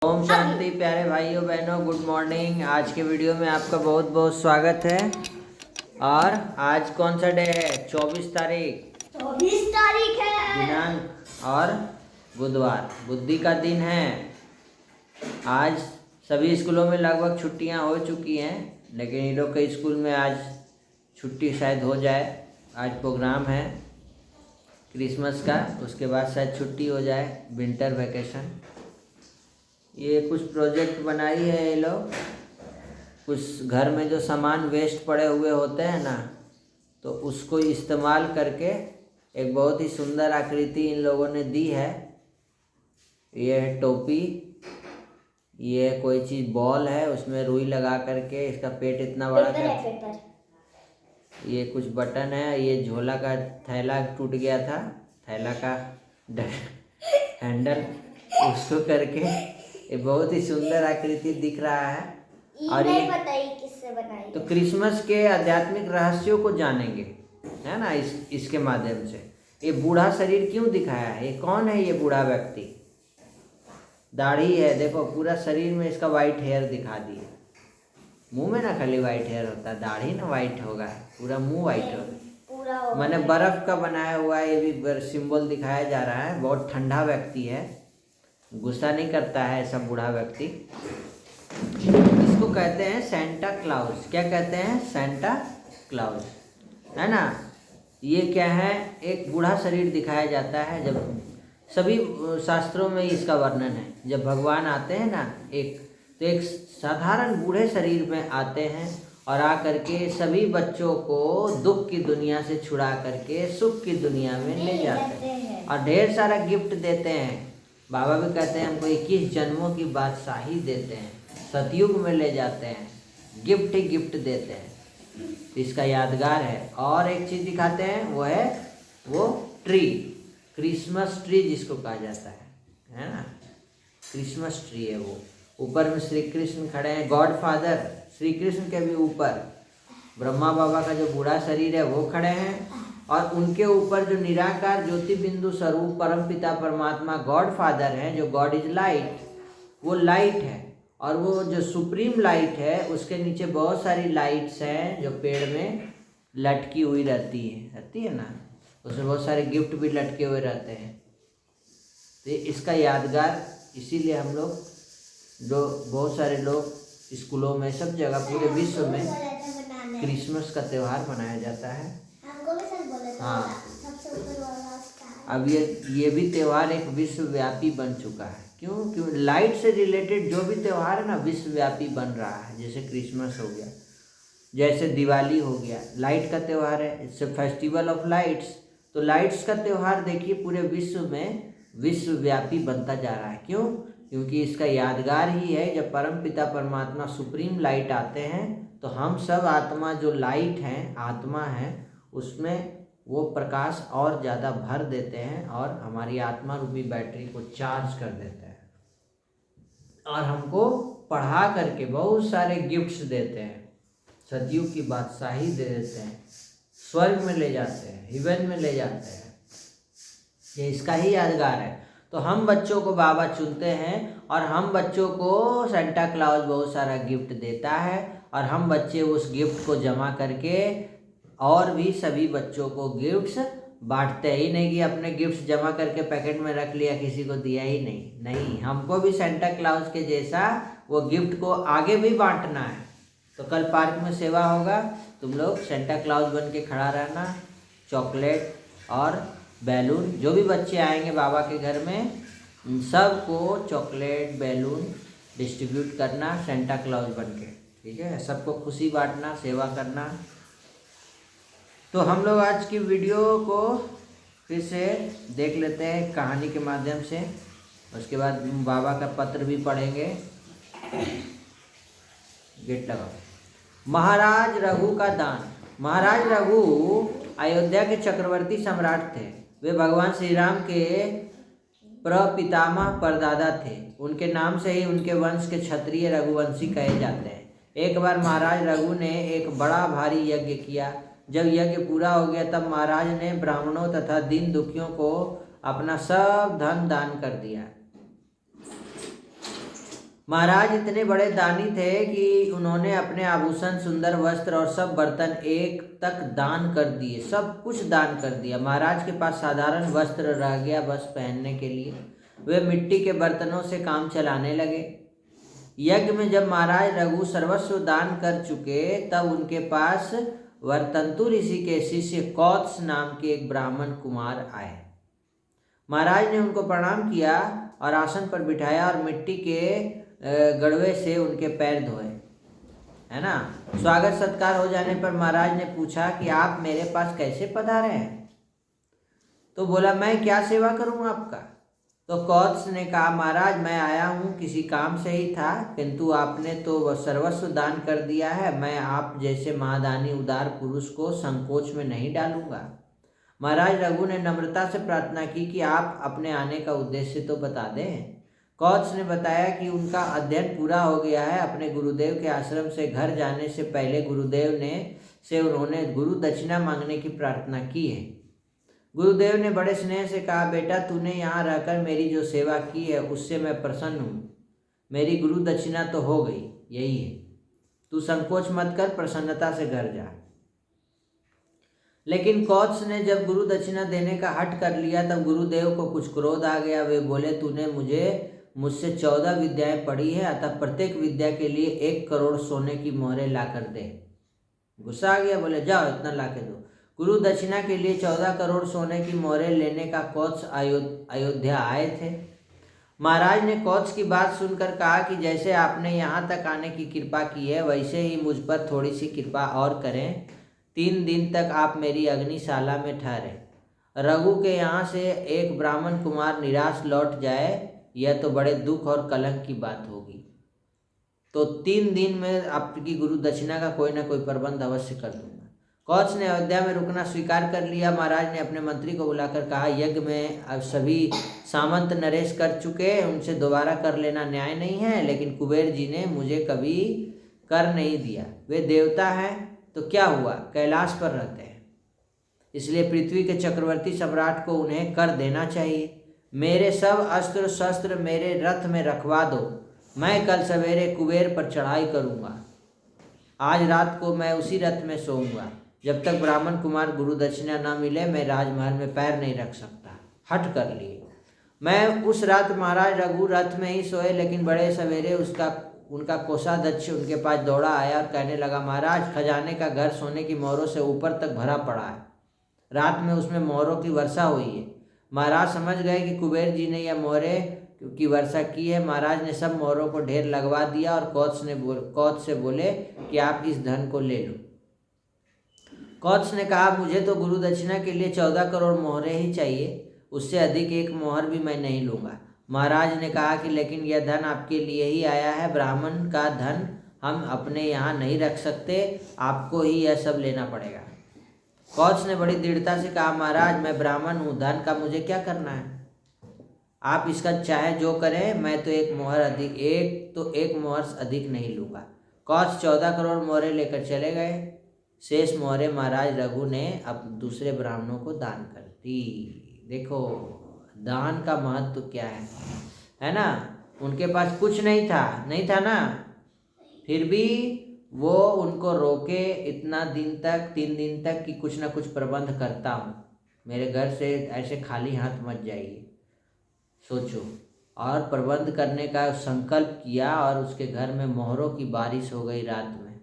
ओम शांति। प्यारे भाइयों बहनों, गुड मॉर्निंग। आज के वीडियो में आपका बहुत बहुत स्वागत है। और आज कौन सा डे है? 24 तारीख 24 तारीख है दिनांक और बुधवार, बुद्धि का दिन है। आज सभी स्कूलों में लगभग छुट्टियां हो चुकी हैं, लेकिन इन लोग के स्कूल में आज छुट्टी शायद हो जाए। आज प्रोग्राम है क्रिसमस का, उसके बाद शायद छुट्टी हो जाए, विंटर वैकेशन। ये कुछ प्रोजेक्ट बनाई है ये लोग। कुछ घर में जो सामान वेस्ट पड़े हुए होते हैं ना, तो उसको इस्तेमाल करके एक बहुत ही सुंदर आकृति इन लोगों ने दी है। ये है टोपी, ये कोई चीज़ बॉल है, उसमें रुई लगा करके इसका पेट इतना बड़ा कर, ये कुछ बटन है। ये झोला का थैला टूट गया था, थैला का हैंडल, उसको करके ये बहुत ही सुंदर आकृति दिख रहा है। और ये बताइए किससे बनाई। तो क्रिसमस के आध्यात्मिक रहस्यों को जानेंगे, है ना, इसके माध्यम से। ये बूढ़ा शरीर क्यों दिखाया है? ये कौन है? ये बूढ़ा व्यक्ति, दाढ़ी है, देखो पूरा शरीर में इसका वाइट हेयर दिखा दिए। मुंह में ना खाली वाइट हेयर होता है, दाढ़ी ना वाइट होगा, पूरा मुंह वाइट होगा। मैंने बर्फ का बनाया हुआ है, ये भी सिंबल दिखाया जा रहा है। बहुत ठंडा व्यक्ति है, गुस्सा नहीं करता है ऐसा बूढ़ा व्यक्ति। इसको कहते हैं सेंटा क्लाउस। क्या कहते हैं? सेंटा क्लाउस, है ना। ये क्या है? एक बूढ़ा शरीर दिखाया जाता है। जब सभी शास्त्रों में इसका वर्णन है, जब भगवान आते हैं ना, एक साधारण बूढ़े शरीर में आते हैं और आकर के सभी बच्चों को दुख की दुनिया से छुड़ा करके सुख की दुनिया में ले जाते हैं और ढेर सारा गिफ्ट देते हैं। बाबा भी कहते हैं हमको 21 जन्मों की बादशाही देते हैं, सतयुग में ले जाते हैं, गिफ्ट ही गिफ्ट देते हैं। इसका यादगार है। और एक चीज़ दिखाते हैं, वो है वो ट्री, क्रिसमस ट्री जिसको कहा जाता है ना, क्रिसमस ट्री है वो। ऊपर में श्री कृष्ण खड़े हैं, गॉड फादर श्री कृष्ण के भी ऊपर ब्रह्मा बाबा का जो बूढ़ा शरीर है वो खड़े हैं, और उनके ऊपर जो निराकार ज्योति बिंदु स्वरूप परम पिता परमात्मा गॉड फादर हैं, जो गॉड इज लाइट, वो लाइट है। और वो जो सुप्रीम लाइट है, उसके नीचे बहुत सारी लाइट्स हैं जो पेड़ में लटकी हुई रहती है ना, उसमें बहुत सारे गिफ्ट भी लटके हुए रहते हैं। तो इसका यादगार, इसीलिए हम लोग जो बहुत सारे लोग स्कूलों में, सब जगह पूरे विश्व में क्रिसमस का त्यौहार मनाया जाता है। हाँ, अब ये भी त्यौहार एक विश्वव्यापी बन चुका है। क्यों? लाइट से रिलेटेड जो भी त्यौहार है ना, विश्वव्यापी बन रहा है। जैसे क्रिसमस हो गया, जैसे दिवाली हो गया, लाइट का त्यौहार है, it's a festival of lights. तो लाइट्स का त्यौहार देखिए पूरे विश्व में विश्वव्यापी बनता जा रहा है। क्यों? क्योंकि इसका यादगार ही है, जब परम पिता परमात्मा सुप्रीम लाइट आते हैं तो हम सब आत्मा जो लाइट हैं, आत्मा है, उसमें वो प्रकाश और ज़्यादा भर देते हैं और हमारी आत्मा रूपी बैटरी को चार्ज कर देते हैं और हमको पढ़ा करके बहुत सारे गिफ्ट्स देते हैं, सतयुग की बादशाही दे देते हैं, स्वर्ग में ले जाते हैं, हिवन में ले जाते हैं। ये इसका ही यादगार है। तो हम बच्चों को बाबा चुनते हैं और हम बच्चों को सेंटा क्लॉज बहुत सारा गिफ्ट देता है, और हम बच्चे उस गिफ्ट को जमा करके और भी सभी बच्चों को गिफ्ट्स बांटते ही नहीं कि अपने गिफ्ट्स जमा करके पैकेट में रख लिया, किसी को दिया ही नहीं, हमको भी सेंटा क्लॉज के जैसा वो गिफ्ट को आगे भी बांटना है। तो कल पार्क में सेवा होगा, तुम लोग सेंटा क्लॉज बन के खड़ा रहना, चॉकलेट और बैलून, जो भी बच्चे आएंगे बाबा के घर में, उन सबको चॉकलेट बैलून डिस्ट्रीब्यूट करना सेंटा क्लॉज बन के, ठीक है। सबको खुशी बांटना, सेवा करना। तो हम लोग आज की वीडियो को फिर से देख लेते हैं कहानी के माध्यम से, उसके बाद बाबा का पत्र भी पढ़ेंगे। गेट लगाओ। महाराज रघु का दान। महाराज रघु अयोध्या के चक्रवर्ती सम्राट थे। वे भगवान श्री राम के प्रपितामह परदादा थे। उनके नाम से ही उनके वंश के क्षत्रिय रघुवंशी कहे जाते हैं। एक बार महाराज रघु ने एक बड़ा भारी यज्ञ किया। जब यज्ञ पूरा हो गया तब महाराज ने ब्राह्मणों तथा दीन दुखियों को अपना सब धन दान कर दिया। महाराज इतने बड़े दानी थे कि उन्होंने अपने आभूषण, सुंदर वस्त्र और सब बर्तन एक तक दान कर दिए, सब कुछ दान कर दिया। महाराज के पास साधारण वस्त्र रह गया बस पहनने के लिए। वे मिट्टी के बर्तनों से काम चलाने लगे। यज्ञ में जब महाराज रघु सर्वस्व दान कर चुके तब उनके पास वर्तंतु ऋषि के शिष्य कौत्स नाम के एक ब्राह्मण कुमार आए। महाराज ने उनको प्रणाम किया और आसन पर बिठाया और मिट्टी के गड़वे से उनके पैर धोए, है ना। स्वागत सत्कार हो जाने पर महाराज ने पूछा कि आप मेरे पास कैसे पधारे हैं। तो बोला, मैं क्या सेवा करूं आपका। तो कौत्स ने कहा, महाराज मैं आया हूं किसी काम से ही था, किंतु आपने तो सर्वस्व दान कर दिया है। मैं आप जैसे महादानी उदार पुरुष को संकोच में नहीं डालूंगा। महाराज रघु ने नम्रता से प्रार्थना की कि आप अपने आने का उद्देश्य तो बता दें। कौत्स ने बताया कि उनका अध्ययन पूरा हो गया है। अपने गुरुदेव के आश्रम से घर जाने से पहले गुरुदेव से उन्होंने गुरु दक्षिणा मांगने की प्रार्थना की है। गुरुदेव ने बड़े स्नेह से कहा, बेटा तूने यहाँ रहकर मेरी जो सेवा की है उससे मैं प्रसन्न हूँ। मेरी गुरु दक्षिणा तो हो गई, यही है। तू संकोच मत कर, प्रसन्नता से घर जा। लेकिन कौत्स ने जब गुरु दक्षिणा देने का हठ कर लिया तब गुरुदेव को कुछ क्रोध आ गया। वे बोले, तूने मुझसे 14 विद्याएं पढ़ी है, अतः प्रत्येक विद्या के लिए 1 करोड़ सोने की मोहरें ला कर दे। गुस्सा आ गया, बोले जाओ इतना ला के दो। गुरु दक्षिणा के लिए 14 करोड़ सोने की मोहरें लेने का कौत्स अयोध्या आए थे। महाराज ने कौत्स की बात सुनकर कहा कि जैसे आपने यहाँ तक आने की कृपा की है वैसे ही मुझ पर थोड़ी सी कृपा और करें। 3 दिन तक आप मेरी अग्निशाला में ठहरे। रघु के यहाँ से एक ब्राह्मण कुमार निराश लौट जाए, यह तो बड़े दुख और कलंक की बात होगी। तो 3 दिन में आपकी गुरु दक्षिणा का कोई ना कोई प्रबंध अवश्य कर दूंगा। कौत्स ने अयोध्या में रुकना स्वीकार कर लिया। महाराज ने अपने मंत्री को बुलाकर कहा, यज्ञ में अब सभी सामंत नरेश कर चुके, उनसे दोबारा कर लेना न्याय नहीं है। लेकिन कुबेर जी ने मुझे कभी कर नहीं दिया। वे देवता हैं तो क्या हुआ, कैलाश पर रहते हैं, इसलिए पृथ्वी के चक्रवर्ती सम्राट को उन्हें कर देना चाहिए। मेरे सब अस्त्र शस्त्र मेरे रथ में रखवा दो, मैं कल सवेरे कुबेर पर चढ़ाई करूँगा। आज रात को मैं उसी रथ में सोऊंगा। जब तक ब्राह्मण कुमार गुरु दक्षिणा न मिले मैं राजमहल में पैर नहीं रख सकता। हट कर लिए। मैं उस रात महाराज रघु रथ में ही सोए, लेकिन बड़े सवेरे उनका कोषाध्यक्ष उनके पास दौड़ा आया और कहने लगा, महाराज खजाने का घर सोने की मोहरों से ऊपर तक भरा पड़ा है। रात में उसमें मोहरों की वर्षा हुई है। महाराज समझ गए कि कुबेर जी ने यह मोहरें की वर्षा की है। महाराज ने सब मोहरों को ढेर लगवा दिया और कौत्स से बोले कि आप इस धन को ले लो। कौत्स ने कहा, मुझे तो गुरु दक्षिणा के लिए 14 करोड़ मोहरें ही चाहिए, उससे अधिक एक मोहर भी मैं नहीं लूँगा। महाराज ने कहा कि लेकिन यह धन आपके लिए ही आया है, ब्राह्मण का धन हम अपने यहाँ नहीं रख सकते, आपको ही यह सब लेना पड़ेगा। कौत्स ने बड़ी दृढ़ता से कहा, महाराज मैं ब्राह्मण हूँ, धन का मुझे क्या करना है, आप इसका चाहे जो करें, मैं तो एक मोहर अधिक नहीं लूँगा। कौत्स 14 करोड़ मोहरें लेकर चले गए। शेष मोहरें महाराज रघु ने अब दूसरे ब्राह्मणों को दान कर दी। देखो दान का महत्व क्या है ना। उनके पास कुछ नहीं था ना, फिर भी वो उनको रोके इतना दिन तक, 3 दिन तक कि कुछ ना कुछ प्रबंध करता हूँ, मेरे घर से ऐसे खाली हाथ मत जाइए। सोचो, और प्रबंध करने का संकल्प किया और उसके घर में मोहरों की बारिश हो गई रात में,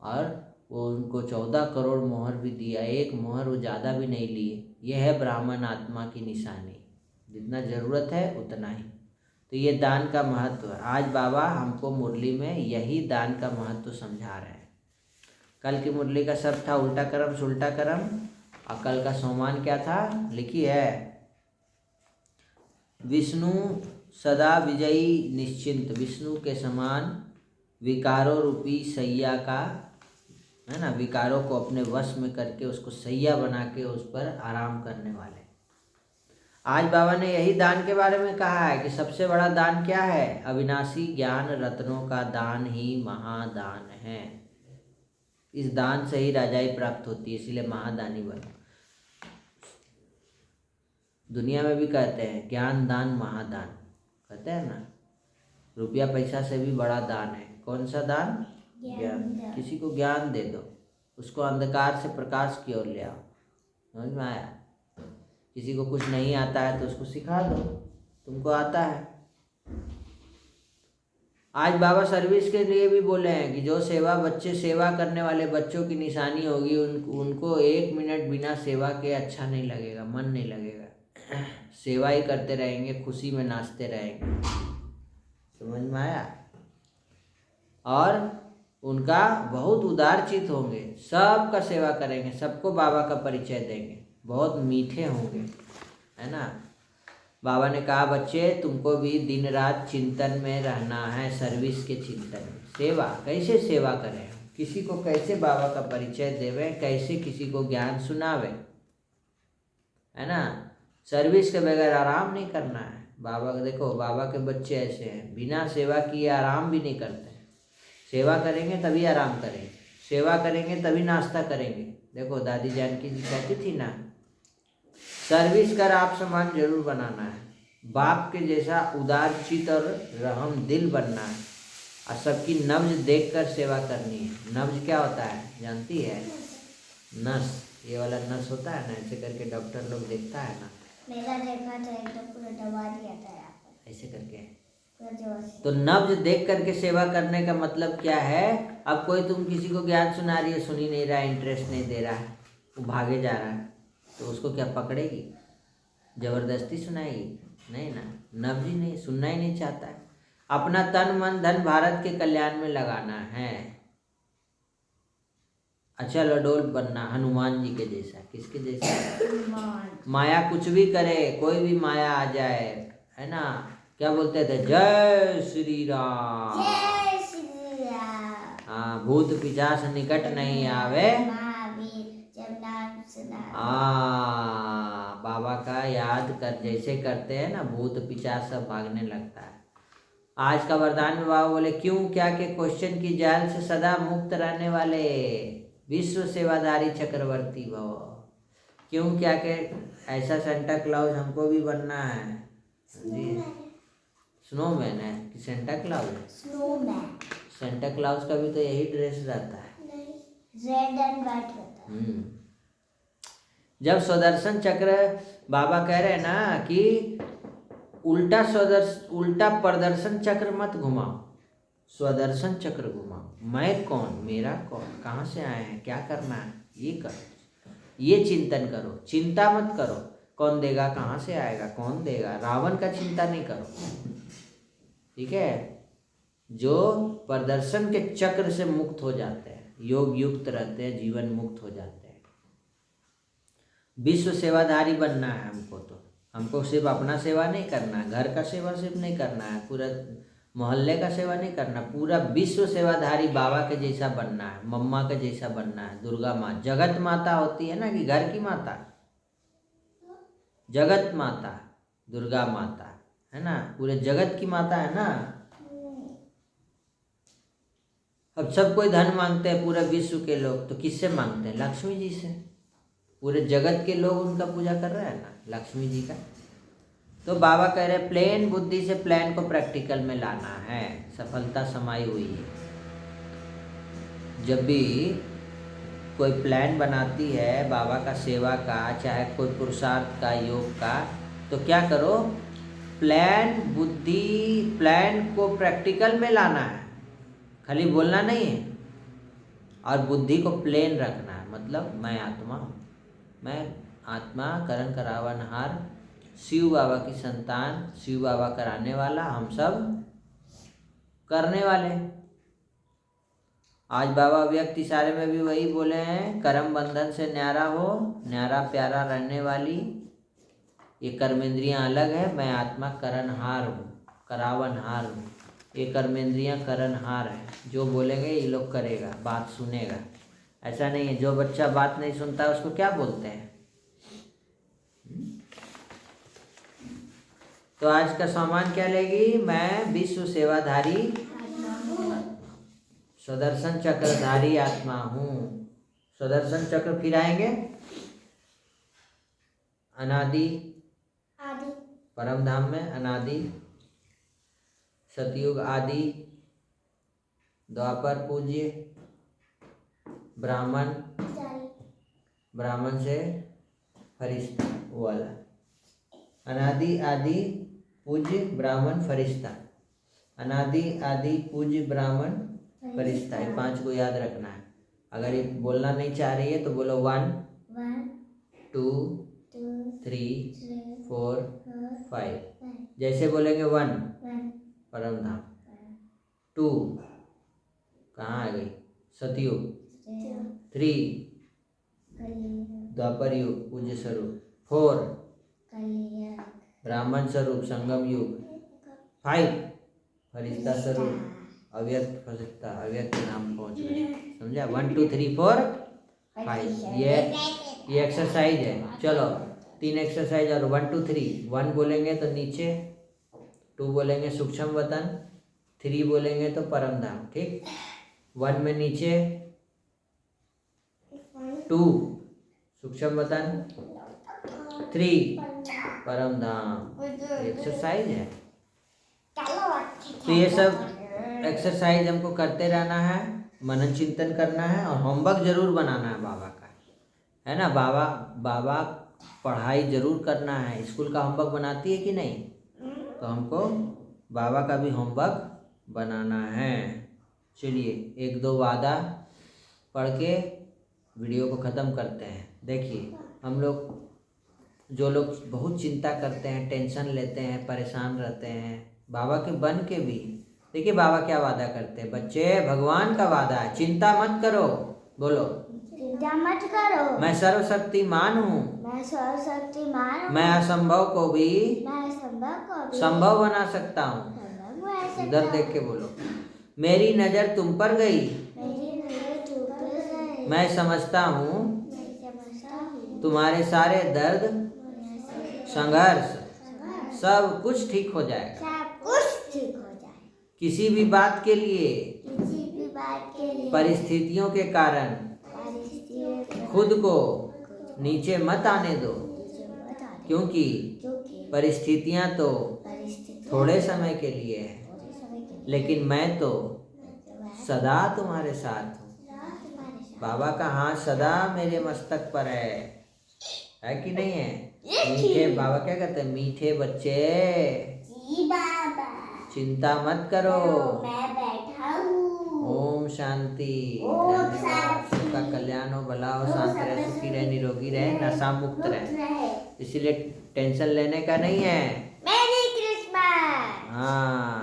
और वो उनको 14 करोड़ मोहर भी दिया। एक मोहर वो ज़्यादा भी नहीं लिए। यह है ब्राह्मण आत्मा की निशानी, जितना ज़रूरत है उतना ही। तो ये दान का महत्व है। आज बाबा हमको मुरली में यही दान का महत्व समझा रहे हैं। कल की मुरली का शब्द था उल्टा कर्म सुल्टा कर्म, और कल का सोमान क्या था, लिखी है, विष्णु सदा विजयी निश्चिंत, विष्णु के समान विकारों रूपी सैया का, है ना, विकारों को अपने वश में करके उसको सैया बना के उस पर आराम करने वाले। आज बाबा ने यही दान के बारे में कहा है कि सबसे बड़ा दान क्या है, अविनाशी ज्ञान रत्नों का दान ही महादान है। इस दान से ही राजाई प्राप्त होती है, इसलिए महादानी बनो। दुनिया में भी कहते हैं ज्ञान दान महादान, कहते हैं ना। रुपया पैसा से भी बड़ा दान है। कौन सा दान? ज्ञान। किसी को ज्ञान दे दो, उसको अंधकार से प्रकाश की ओर ले आओ। समझ में आया? किसी को कुछ नहीं आता है तो उसको सिखा दो, तुमको आता है। आज बाबा सर्विस के लिए भी बोले हैं कि जो सेवा करने वाले बच्चों की निशानी होगी, उनको 1 मिनट बिना सेवा के अच्छा नहीं लगेगा, मन नहीं लगेगा। सेवा ही करते रहेंगे, खुशी में नाचते रहेंगे। समझ में आया? और उनका बहुत उदार चित्त होंगे, सबका सेवा करेंगे, सबको बाबा का परिचय देंगे, बहुत मीठे होंगे, है ना। बाबा ने कहा बच्चे तुमको भी दिन रात चिंतन में रहना है, सर्विस के चिंतन में। सेवा कैसे सेवा करें, किसी को कैसे बाबा का परिचय देवे, कैसे किसी को ज्ञान सुनावे, है ना। सर्विस के बगैर आराम नहीं करना है। बाबा देखो, बाबा के बच्चे ऐसे हैं, बिना सेवा किए आराम भी नहीं करते। सेवा करेंगे तभी आराम करेंगे, सेवा करेंगे तभी नाश्ता करेंगे। देखो दादी जानकी जी कहती थी ना, सर्विस कर आप समान जरूर बनाना है, बाप के जैसा उदार चित्त और रहम दिल बनना है, और सबकी नब्ज देखकर सेवा करनी है। नब्ज क्या होता है जानती है? नस, ये वाला नस होता है ना, ऐसे करके डॉक्टर लोग देखता है ना, मेरा देखा था एक तो पूरा दबा दिया था यहाँ पर, ऐसे करके। पूरा जोर से। तो नब्ज देख करके सेवा करने का मतलब क्या है? अब कोई तुम किसी को ज्ञान सुना रही है, सुन ही नहीं रहा है, इंटरेस्ट नहीं दे रहा है, वो भागे जा रहा है, तो उसको क्या पकड़ेगी? जबरदस्ती सुनाएगी? नहीं ना, नब्ज ही नहीं, सुनना ही नहीं चाहता है। अपना तन मन धन भारत के कल्याण में लगाना है। अच्छा लडोल बनना, हनुमान जी के जैसा। किसके जैसा? माया कुछ भी करे, कोई भी माया आ जाए, है ना, क्या बोलते थे? जय श्री राम। जय श्री राम। हाँ, भूत पिशाच निकट नहीं आवे, महावीर जब नाम सुना। बाबा का याद कर, जैसे करते हैं ना, भूत पिशाच सब भागने लगता है। आज का वरदान में बाबा बोले, क्यों क्या के क्वेश्चन की जाल से सदा मुक्त रहने वाले विश्व सेवाधारी चक्रवर्ती भव। क्यों क्या के ऐसा सेंटा क्लॉज हमको भी बनना है जी। स्नोमैन है कि सेंटा क्लॉज है? स्नोमैन। सेंटा क्लॉज का भी तो यही ड्रेस रहता है, रेड एंड व्हाइट रहता है। जब स्वदर्शन चक्र बाबा कह रहे हैं ना कि उल्टा प्रदर्शन चक्र मत घुमाओ, स्वदर्शन चक्र घुमाओ। मैं कौन, मेरा कौन, कहाँ से आए हैं, क्या करना है, ये करो, ये चिंतन करो। चिंता मत करो कौन देगा, कहाँ से आएगा, कौन देगा, रावण का चिंता नहीं करो, ठीक है। जो प्रदर्शन के चक्र से मुक्त हो जाते हैं, योग युक्त रहते हैं, जीवन मुक्त हो जाते हैं। विश्व सेवाधारी बनना है हमको। तो हमको सिर्फ अपना सेवा नहीं करना है, घर का सेवा सिर्फ नहीं करना है, पूरा मोहल्ले का सेवा नहीं करना, पूरा विश्व सेवाधारी बाबा के जैसा बनना है, मम्मा के जैसा बनना है। दुर्गा माँ जगत माता होती है ना, कि घर की माता, जगत माता दुर्गा माता है ना, पूरे जगत की माता है ना। अब सब कोई धन मांगते हैं, पूरे विश्व के लोग, तो किससे मांगते हैं? लक्ष्मी जी से। पूरे जगत के लोग उनका पूजा कर रहे हैं ना, लक्ष्मी जी का। तो बाबा कह रहे हैं प्लेन बुद्धि से प्लान को प्रैक्टिकल में लाना है, सफलता समाई हुई है। जब भी कोई प्लान बनाती है बाबा का सेवा का, चाहे कोई पुरुषार्थ का, योग का, तो क्या करो? प्लान को प्रैक्टिकल में लाना है, खाली बोलना नहीं है। और बुद्धि को प्लेन रखना है, मतलब मैं आत्मा हूँ, मैं आत्मा करण करावनहार, शिव बाबा की संतान, शिव बाबा कराने वाला, हम सब करने वाले। आज बाबा व्यक्ति सारे में भी वही बोले हैं, कर्म बंधन से न्यारा हो, न्यारा प्यारा रहने वाली। ये कर्मेंद्रियां अलग है, मैं आत्मा करणहार हूँ, करावनहार हूँ। ये कर्मेंद्रियां करणहार है, जो बोलेंगे ये लोग करेगा, बात सुनेगा। ऐसा नहीं है जो बच्चा बात नहीं सुनता उसको क्या बोलते हैं। तो आज का सामान क्या लेगी? मैं विश्व सेवाधारी स्वदर्शन चक्रधारी आत्मा हूँ। स्वदर्शन चक्र फिर आएंगे, अनादि आदि परम धाम में, अनादि सतयुग आदि, द्वापर पूज्य, ब्राह्मण, ब्राह्मण से फरिश्ता वो वाला, अनादि आदि पूज्य ब्राह्मण फरिश्ता, अनादि आदि पूज्य ब्राह्मण फरिश्ता, ये 5 को याद रखना है। अगर ये बोलना नहीं चाह रही है तो बोलो 1 2 3 4 5। जैसे बोलेंगे 1 परम धाम, 2 कहाँ आ गई सतयुग, 3 द्वापर युग पूज्य स्वरूप, 4 ब्राह्मण स्वरूप संगम युग, 5 फरिश्ता स्वरूप अव्यक्त फरिश्ता, अव्यक्त नाम पहुंच गए। समझा? 1 2 3 4 5। ये एक्सरसाइज है। चलो 3 एक्सरसाइज और 1 2 3। 1 बोलेंगे तो नीचे, 2 बोलेंगे सूक्ष्म वतन, 3 बोलेंगे तो परम धाम। ठीक, 1 में नीचे, 2 सूक्ष्म वतन, 3 परम धाम। एक्सरसाइज है। तो ये सब एक्सरसाइज हमको करते रहना है, मनन चिंतन करना है और होमवर्क जरूर बनाना है बाबा का, है ना। बाबा पढ़ाई जरूर करना है। स्कूल का होमवर्क बनाती है कि नहीं? तो हमको बाबा का भी होमवर्क बनाना है। चलिए 1-2 वादा पढ़ के वीडियो को ख़त्म करते हैं। देखिए, हम लोग जो लोग बहुत चिंता करते हैं, टेंशन लेते हैं, परेशान रहते हैं, बाबा के बन के भी देखिए बाबा क्या वादा करते हैं। बच्चे, भगवान का वादा है, चिंता मत करो। बोलो, चिंता मत करो, मैं सर्वशक्तिमान हूँ, मैं सर्वशक्तिमान हूँ, मैं असंभव को भी संभव बना सकता हूँ। इधर देख के बोलो, मेरी नज़र तुम पर गई, मैं समझता हूँ तुम्हारे सारे दर्द संघर्ष सब कुछ ठीक हो जाएगा। किसी भी बात के लिए परिस्थितियों के कारण खुद को नीचे मत आने दो, क्योंकि परिस्थितियां तो थोड़े समय के लिए है, लेकिन मैं तो सदा तुम्हारे साथ हूँ। बाबा का हाथ सदा मेरे मस्तक पर है कि नहीं है? मीठे बाबा क्या कहते हैं? मीठे बच्चे, चिंता मत करो, मैं बैठा हूँ। ओम शांति। धन्यवाद। सबका कल्याण हो, भला हो, शांत रहे, सुखी रहे, निरोगी रहे, नशा मुक्त रहे। इसीलिए टेंशन लेने का नहीं है। मेरी क्रिसमस। हाँ।